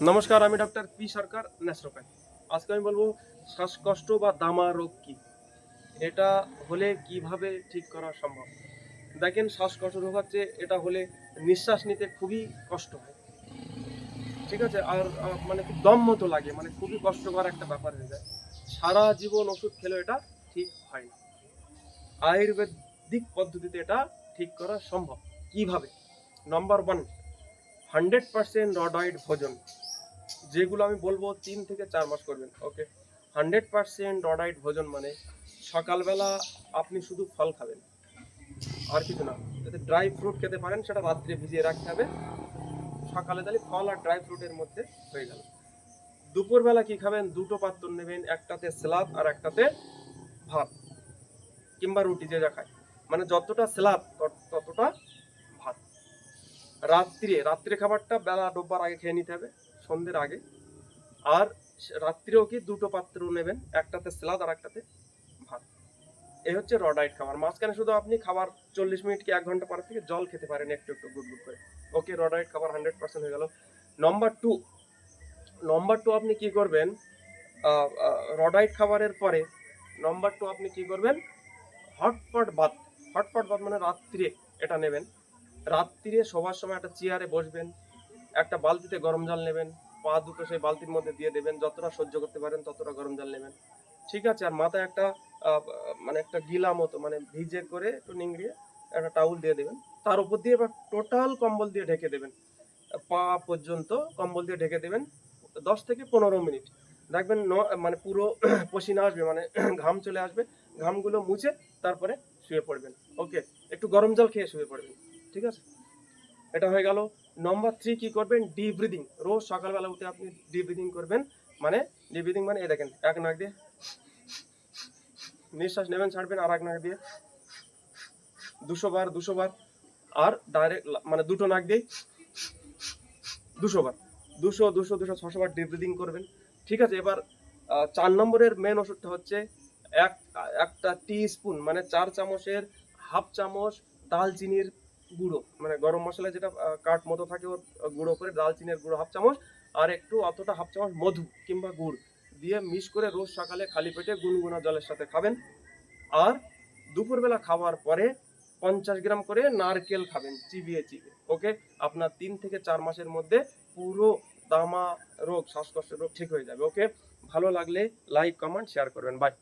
নমস্কার, আমি doctor P সরকার, naturopathy. আজকে আমি বলবো শ্বাসকষ্ট বা দামা রোগ কি, এটা হলে কিভাবে ঠিক করা সম্ভব। দেখেন, শ্বাসকষ্ট রোগ হচ্ছে, এটা হলে নিঃশ্বাস নিতে খুবই কষ্ট হয়, ঠিক আছে। আর মানে খুব দম মতো লাগে, মানে খুবই কষ্টকর একটা ব্যাপার হয়ে যায়। সারা জীবন ওষুধ খেলেও এটা ঠিক হয় না। আয়ুর্বেদিক পদ্ধতিতে এটা ঠিক করা সম্ভব। কিভাবে? নম্বর 1, 100% র ডায়েট ভোজন, যেগুলো আমি বলবো 3 থেকে 4 মাস করবেন। ওকে, 100% র ডায়েট ভোজন মানে সকালবেলা আপনি শুধু ফল খাবেন, আর কিছু না। যাতে ড্রাই ফ্রুট খেতে পারেন, সেটা রাত্রে ভিজিয়ে রাখতে হবে। সকালে তাহলে ফল আর ড্রাই ফ্রুটের মধ্যে হয়ে গেল। দুপুরবেলা কি খাবেন? দুটো পাত্র নেবেন, একটাতে স্যালাড আর একটাতে ভাত কিংবা রুটি, যে যা খায়। মানে যতটা স্যালাড ততটা ভাত। রাত্রে খাবারটা বেলা ডোববার আগে খেয়ে নিতে হবে, সন্ধ্যের আগে। আর রাত্রেও কি দুটো পাত্র নেবেন, একটাতে স্যালাড আর একটাতে ভাত। এই হচ্ছে র ডায়েট খাবার। মাঝখানে শুধু আপনি খাবার 40 মিনিট কি 1 ঘন্টা পর থেকে জল খেতে পারেন একটু একটু গুড গুড করে। ওকে, র ডায়েট খাবার 100% হয়ে গেল। নম্বর টু আপনি কি করবেন? র ডায়েট খাবারের পরে নম্বর 2 আপনি কি করবেন? Hotpot bath. হটপট বাথ মানে রাত্রে এটা নেবেন। রাত্রিরে শোবার সময় একটা চেয়ারে বসবেন, একটা বালতিতে গরম জল নেবেন, পা দুটো সেই বালতির মধ্যে দিয়ে দেবেন, যতটা সহ্য করতে পারেন ততটা গরম জল নেবেন, ঠিক আছে। আর মাথায় একটা মানে একটা গিলা মতো, মানে ভিজে করে একটু নিংড়িয়ে একটা টাউল দিয়ে দেবেন। তার উপর দিয়ে এবার টোটাল কম্বল দিয়ে ঢেকে দেবেন, পা পর্যন্ত কম্বল দিয়ে ঢেকে দেবেন 10 থেকে 15 মিনিট। দেখবেন মানে পুরো পসিনা আসবে, মানে ঘাম চলে আসবে। ঘামগুলো মুছে তারপরে শুয়ে পড়বেন। ওকে, একটু গরম জল খেয়ে শুয়ে পড়বেন, ঠিক আছে। এটা হয়ে গেল। নম্বর 3 কি করবেন? Deep breathing. রোজ সকালবেলা উঠে আপনি ডিপ ব্রিদিং করবেন। মানে ডিপ ব্রিদিং মানে এই দেখেন, এক নাক দিয়ে নিঃশ্বাস নেবেন, ছাড়বেন, আর এক নাক দিয়ে 200 বার 200 বার। আর ডাইরেক্ট মানে দুটো নাক দিয়ে 200 বার, 200 200 200 600 বার ডিপ ব্রিদিং করবেন, ঠিক আছে। এবার 4 নম্বরের মেন ওষুধটা হচ্ছে এক একটা টি স্পুন, মানে 4 চামচের হাফ চামচ দালচিনির গুঁড়ো, মানে গরম মশলা যেটা কাঠ মতো থাকে, ওর গুঁড়ো করে দালচিনির গুঁড়ো হাফ চামচ, আর একটু অতটা হাফ চামচ মধু কিংবা গুড় দিয়ে মিক্স করে রোজ সকালে খালি পেটে গুনগুনা জলের সাথে খাবেন। আর দুপুরবেলা খাওয়ার পরে 50 গ্রাম করে নারকেল খাবেন, চিবিয়ে চিবিয়ে। ওকে, আপনার 3 থেকে 4 মাসের মধ্যে পুরো দামা রোগ, শ্বাসকষ্টের রোগ ঠিক হয়ে যাবে। ওকে, ভালো লাগলে লাইক কমেন্ট শেয়ার করবেন। বাই।